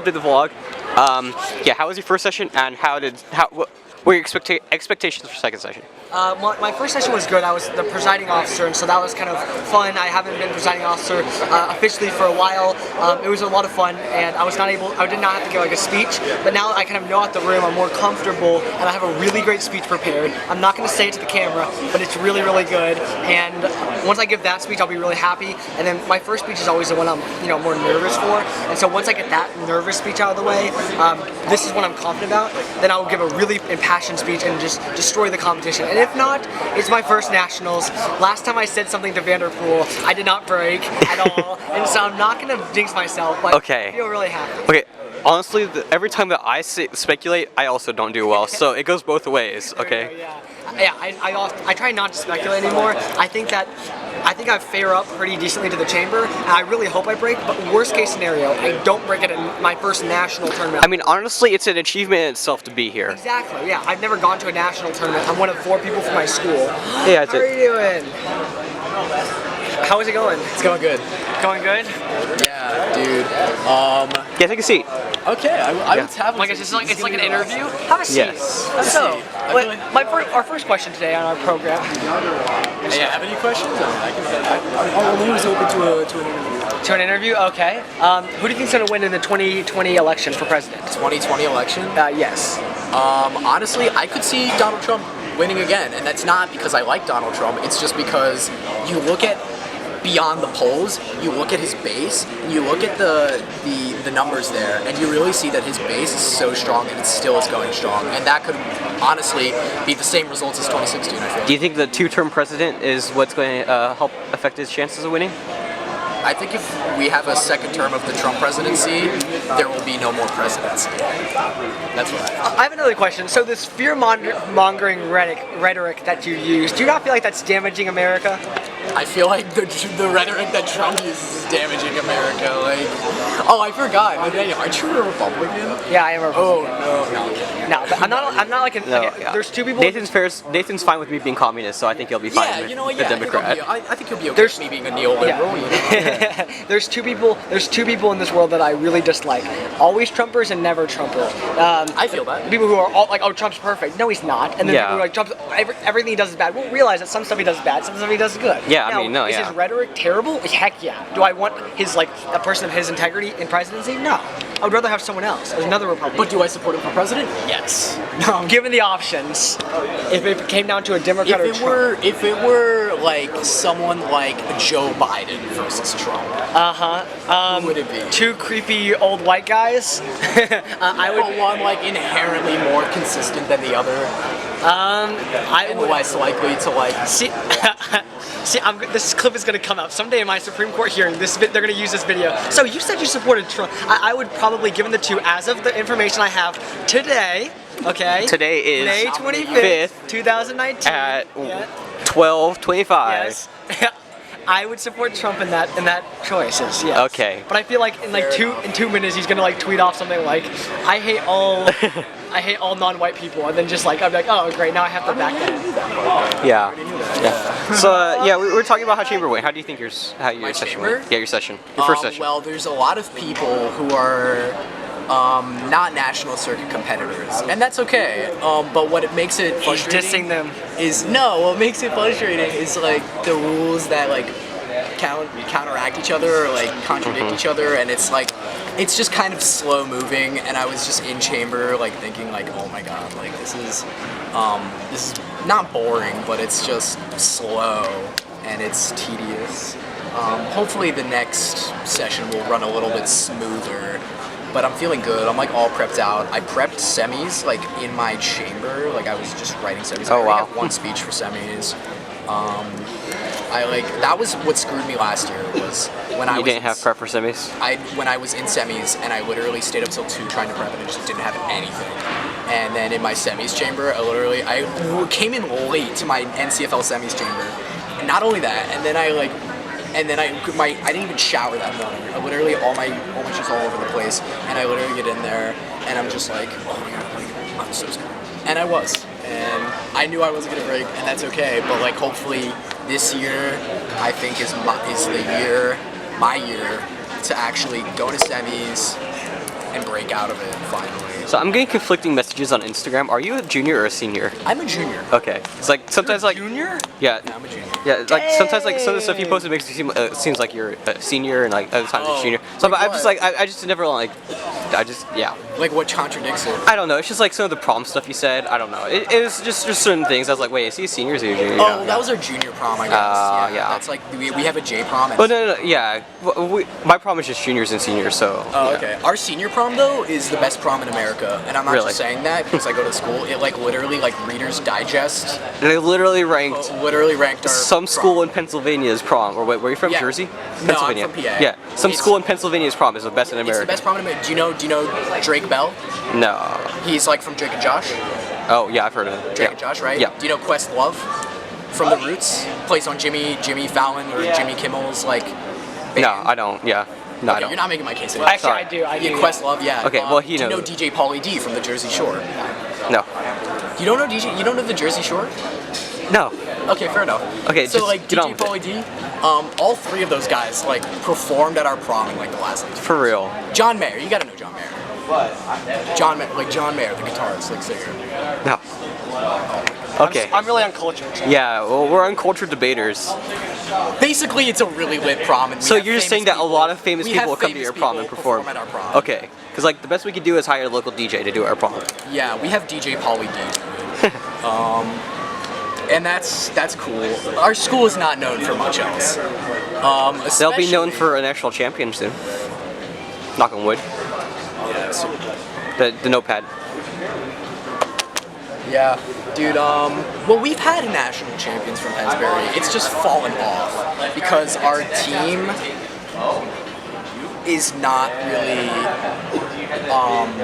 to the vlog. Yeah, how was your first session, and what were your expectations for second session? My first session was good. I was the presiding officer, and so that was kind of fun. I haven't been presiding officer officially for a while. It was a lot of fun, and I did not have to give like a speech, but now I kind of know out the room, I'm more comfortable, and I have a really great speech prepared. I'm not going to say it to the camera, but it's really, really good, and once I give that speech, I'll be really happy, and then my first speech is always the one I'm more nervous for, and so once I get that nervous speech out of the way, this is what I'm confident about, then I'll give a really impassioned speech and just destroy the competition. And if not, it's my first nationals. Last time I said something to Vanderpool, I did not break at all, and so I'm not gonna jinx myself, but I feel really happy. Okay, honestly, every time that I speculate, I also don't do well, so it goes both ways, okay? Yeah, I try not to speculate anymore. I think I fare up pretty decently to the chamber, and I really hope I break, but worst case scenario, I don't break it in my first national tournament. I mean, honestly, it's an achievement in itself to be here. Exactly, yeah. I've never gone to a national tournament. I'm one of 4 people from my school. Yeah, How are you doing? How is it going? It's going good. Going good? Yeah, dude. Yeah, take a seat. Okay, I would have. Like it's like an interview. Have a seat. Yes. So, our first question today on our program. Hey, have any questions? I'm always open to an interview. To an interview? Okay. Who do you think's going to win in the 2020 election for president? 2020 election? Yes. Honestly, I could see Donald Trump winning again, and that's not because I like Donald Trump. It's just because you look at beyond the polls, you look at his base, and you look at the numbers there, and you really see that his base is so strong, and it still is going strong, and that could honestly be the same results as 2016, I feel. Do you think the 2-term president is what's going to help affect his chances of winning? I think if we have a second term of the Trump presidency, there will be no more presidency. That's what I have another question. So this fear-mongering rhetoric that you use, do you not feel like that's damaging America? I feel like the rhetoric that Trump uses is damaging America. Like, oh, I forgot. Aren't you a Republican? Yeah, I am a Republican. Oh no. No, but I'm not like an. No, okay, there's 2 people. Nathan's fine with me being communist, so I think he'll be fine with the Democrat. I think he'll be okay with me being a neoliberal. Yeah. There's two people in this world that I really dislike. Always Trumpers and never Trumper. I feel that. People who are all like, oh, Trump's perfect. No, he's not. And then people who are like, Trump's everything he does is bad. We'll realize that some stuff he does is bad, some stuff he does is good. Yeah, now, is his rhetoric terrible? Heck yeah. Do I want his a person of his integrity in presidency? No. I would rather have someone else, another Republican. But do I support him for president? Yes. No. Given the options, if it came down to a Democrat or Trump. If it were like someone like Joe Biden versus Trump. Who would it be? 2 creepy old white guys. I would one like inherently more consistent than the other. And less likely to like. See, this clip is going to come out someday in my Supreme Court hearing. They're going to use this video. So you said you supported Trump. I would probably, given the 2, as of the information I have today. Okay. Today is May 25th, 2019. At 12:25. Yes. I would support Trump in that choices. Yes. Okay. But I feel like in 2 minutes he's gonna tweet off something like, I hate all non-white people, and then just I'd be like, oh great, now I have to back that. Yeah. So we were talking about how chamber went. How do you think your session went? Yeah, your session. Your first session. Well, there's a lot of people who are not national circuit competitors, and that's okay. But what it makes it frustrating dissing them what makes it frustrating is like the rules that counteract each other or contradict each other, and it's just kind of slow moving. And I was just in chamber thinking oh my god, this is not boring, but it's just slow and it's tedious. Hopefully the next session will run a little bit smoother. But I'm feeling good. I'm all prepped out. I prepped semis in my chamber. I was just writing semis. Oh, I have 1 speech for semis. That was what screwed me last year. Was when I didn't have prep for semis. When I was in semis and I literally stayed up till 2 trying to prep and I just didn't have anything. And then in my semis chamber, I came in late to my NCFL semis chamber. And not only that, and then I didn't even shower that morning. All my shit's all over the place, and I literally get in there, and I'm just like, oh my god, I'm so scared. And I was, and I knew I wasn't gonna break, and that's okay. But hopefully this year, I think is my year to actually go to semis and break out of it finally. So I'm getting conflicting messages on Instagram. Are you a junior or a senior? I'm a junior. Okay. It's like sometimes like Junior? yeah. Yeah, I'm a junior. Yeah, like sometimes like some of the stuff you posted makes it seems like you're a senior and like other times Oh, a junior. So like I'm just what? like I just never like I just yeah. Like what contradicts it? I don't know. It's just like some of the prom stuff you said. I don't know. It was just certain things. I was like, wait, is he a senior or is he a junior? Oh, that was our junior prom, I guess. yeah. That's like we have a J prom. Oh no, yeah. My prom is just juniors and seniors, so. Oh, yeah. okay. Our senior prom though is the best prom in America, and I'm not Really? just saying that because I go to school. It like literally like Reader's Digest They literally ranked ranked our some school in Pennsylvania's prom. Or wait, where are you from? Yeah. Jersey? No, I'm Pennsylvania. from PA. Yeah, some It's- school in Pennsylvania's prom is the best in It's America. the best prom in America. Do you know Drake Bell? No. He's like from Drake and Josh. Oh yeah, I've heard of it. Drake Yeah. and Josh, right? Yeah. Do you know Questlove from The Roots? Plays on Jimmy Fallon or Jimmy Kimmel's like. Band? No, I don't. Yeah. No, I Okay, don't. you're not making my case anymore. Actually, Sorry. I do. I do. Yeah, Questlove, yeah. Okay, well, he Do you know knows. DJ Pauly D from the Jersey Shore? No. You don't know DJ? You don't know the Jersey Shore? No. Okay, fair enough. Okay, so just like get on DJ with Pauly D, all three of those guys like performed at our prom in like the last like For real. John Mayer, you gotta know John Mayer. John Mayer, the guitarist, like singer. No. Okay. I'm really uncultured. So. Yeah. Well, we're uncultured debaters. Basically, it's a really lit prom. And we So have you're just saying famous that a lot of famous we people have will come to famous your prom and people perform. at our prom. Okay. Because like the best we could do is hire a local DJ to do our prom. Yeah, we have DJ Pauly D. And that's cool. Our school is not known for much else. They'll be known Especially- for a national champion soon. Knock on wood. Yeah, so- The notepad. Yeah, dude, well, we've had national champions from Pennsbury. It's just fallen off because our team is not really,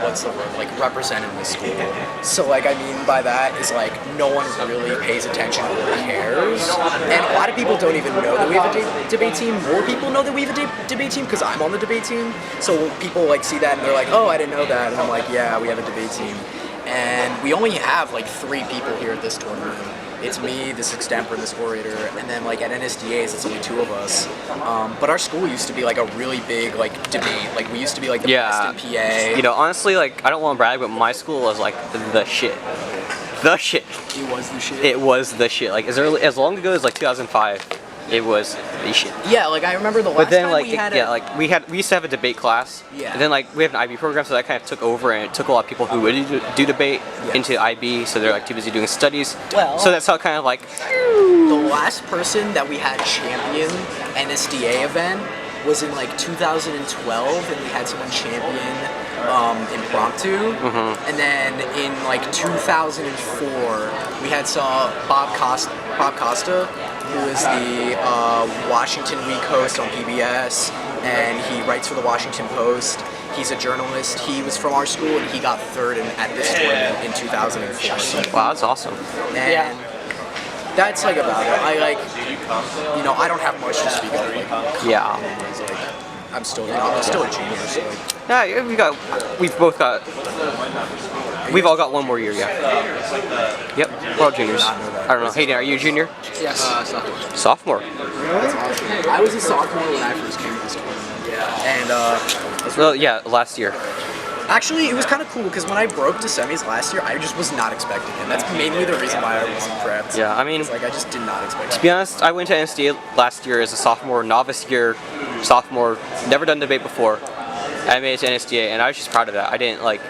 what's the word, like, represented in the school. So, like, I mean by that is, like, no one really pays attention or cares. And a lot of people don't even know that we have a debate team. More people know that we have a debate team because I'm on the debate team. So people, like, see that and they're like, oh, I didn't know that. And I'm like, yeah, we have a debate team. And we only have like 3 people here at this tournament. It's me, this extemporary, this orator, and then like at NSDAs it's only 2 of us. But our school used to be like a really big like debate. Like we used to be like the best in PA. You know, honestly, like I don't want to brag, but my school was like the shit. The shit. It was the shit. It was the shit. Like as long ago as like 2005, it was the shit. Yeah, like I remember the last But then time like we had yeah, like we used to have a debate class. Yeah. And then like we have an IB program, so that kind of took over, and it took a lot of people who would do debate into IB, so they're like too busy doing studies. Well- so that's how kind of like the last person that we had champion NSDA event was in like 2012, and we had someone champion impromptu. And then in like 2004, we had Bob Costa, who is the Washington Week host on PBS, and he writes for the Washington Post. He's a journalist. He was from our school, and he got 3rd at this tournament in 2004. wow, that's awesome. And Yeah. that's like about it. I like, you know, I don't have much to speak of. Like, Yeah. like, I'm still a junior, so like, Yeah, we've all got one more year, yeah. Yep, we're all juniors. I don't know. Hey, are you a junior? Yes. Sophomore. I was a sophomore when I first came to this tournament. And Well, yeah, last year. actually, it was kind of cool because when I broke to semis last year, I just was not expecting it. That's mainly the reason why I wasn't prepped. Yeah, I mean, It's like I just did not expect to it. be honest, I went to NSDA last year as a sophomore, novice year, sophomore, never done debate before. I made it to NSDA, and I was just proud of that. I didn't like,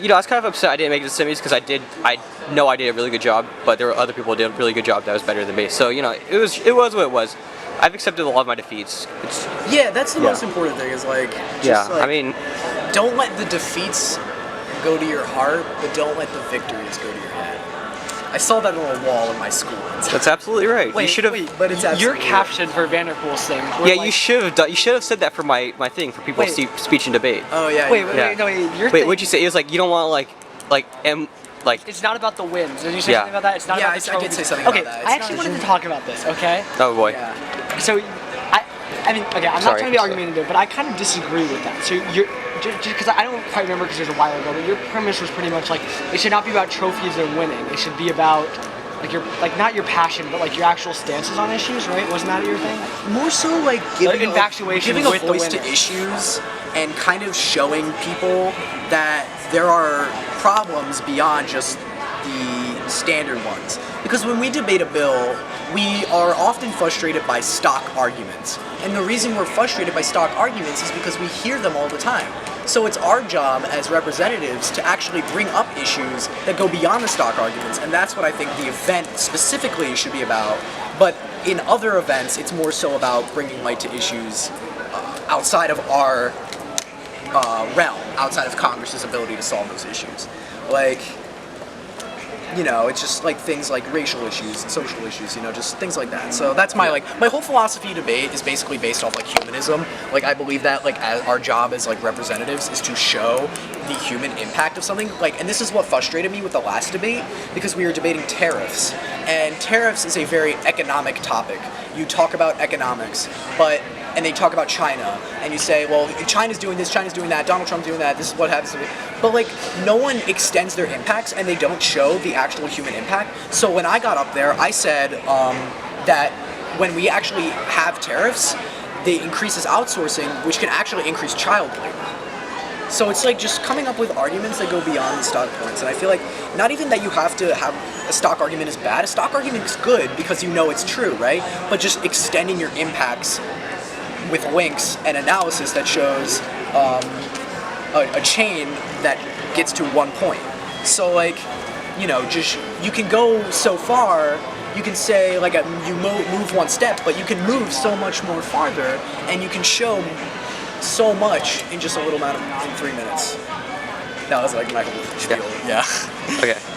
you know, I was kind of upset I didn't make it to semis because I know I did a really good job, but there were other people who did a really good job that was better than me. So, you know, it was what it was. I've accepted a lot of my defeats. Yeah, that's the Yeah. most important thing is like, just Yeah, like, I mean, don't let the defeats go to your heart, but don't let the victories go to your head. I saw that on a wall in my school. that's absolutely right. you should have. But it's Your absolutely caption for Vanderpool's thing. where, Yeah, like, you should have done. You should have said that for my thing for people to Wait. see speech and debate. Oh yeah. Wait, yeah. wait, Yeah. wait, no, wait, your Wait, thing, what'd you say? It was like you don't want like it's not about the wins. Did you say Yeah. something about that? It's not Yeah, about the I did trophies. say something okay, about that. I It's actually not- wanted to talk about this, okay? oh boy. Yeah. So, I mean, okay, I'm Sorry, not trying to be sorry. argumentative, but I kind of disagree with that. So you're, just because I don't quite remember because it was a while ago, but your premise was pretty much like, it should not be about trophies and winning. It should be about like not your passion, but like your actual stances on issues, right? Wasn't that your thing? More so like giving infatuation giving a with the voice to winners. issues and kind of showing people that there are problems beyond just the standard ones. Because when we debate a bill, we are often frustrated by stock arguments. And the reason we're frustrated by stock arguments is because we hear them all the time. So it's our job as representatives to actually bring up issues that go beyond the stock arguments, and that's what I think the event specifically should be about. But in other events, it's more so about bringing light to issues outside of our realm, outside of Congress's ability to solve those issues. Like, you know, it's just like things like racial issues and social issues, you know, just things like that. So that's my my whole philosophy debate is basically based off like humanism. Like I believe that like our job as like representatives is to show the human impact of something. Like, and this is what frustrated me with the last debate, because we were debating tariffs, and tariffs is a very economic topic. You talk about economics, and they talk about China, and you say, well, China's doing this, China's doing that, Donald Trump's doing that, this is what happens to me. But like, no one extends their impacts, and they don't show the actual human impact. So when I got up there, I said that when we actually have tariffs, they increases outsourcing, which can actually increase child labor. So it's like just coming up with arguments that go beyond the stock points. And I feel like not even that you have to have a stock argument is bad. A stock argument is good because you know it's true, right? But just extending your impacts with links and analysis that shows a chain that gets to one point. So like, you know, just you can go so far. You can say like you move one step, but you can move so much more farther, and you can show so much in just a little amount of 3 minutes. That was like my whole spiel. Yeah. Okay.